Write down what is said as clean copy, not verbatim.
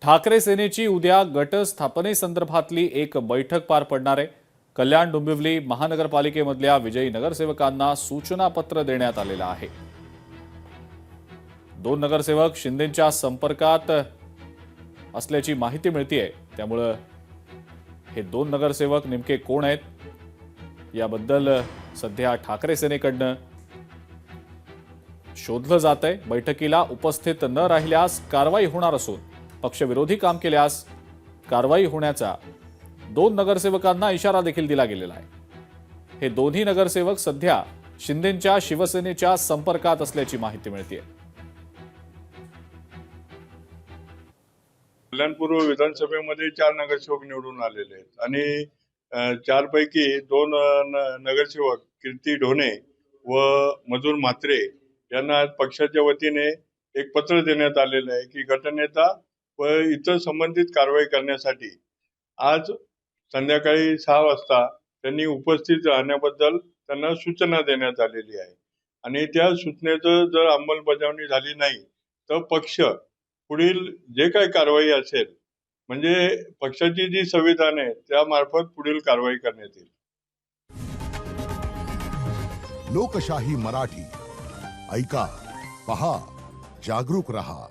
ठाकरे सेनेची उद्या गट स्थापनेसंदर्भातली एक बैठक पार पडणार आहे। कल्याण डोंबिवली महानगरपालिकेमधल्या विजयी नगरसेवकांना सूचनापत्र देण्यात आलेलं आहे। दोन नगरसेवक शिंदेंच्या संपर्कात असल्याची माहिती मिळतेय, त्यामुळे हे दोन नगरसेवक नेमके कोण आहेत याबद्दल सध्या ठाकरे सेनेकडनं शोधलं जात आहे। बैठकीला उपस्थित न राहिल्यास कारवाई होणार असून पक्षविरोधी काम केल्यास कारवाई होण्याचा दोन नगरसेवकांना इशारा देखील दिला गेलेला आहे। हे दोन्ही नगरसेवक सध्या शिंदेंच्या शिवसेनेच्या संपर्कात असल्याची माहिती मिळते। कल्याण पूर्व विधानसभेमध्ये 4 नगरसेवक निवडून आलेले आहेत आणि 4 पैकी 2 नगरसेवक कीर्ती ढोणे व मधुर म्हात्रे यांना आज पक्षाच्या वतीने एक पत्र देण्यात आलेलं आहे की गटनेता व इतर संबंधित कारवाई करण्यासाठी आज संध्याकाळी 6 वाजता त्यांनी उपस्थित राहण्याबद्दल त्यांना सूचना देण्यात आलेली आहे आणि त्या सूचनेचं जर अंमलबजावणी झाली नाही तर पक्ष पुढील जे काही कारवाई असेल म्हणजे पक्षाची जी संविधान आहे त्यामार्फत पुढील कारवाई करण्यात येईल। लोकशाही मराठी ऐका, पहा, जागरूक रहा।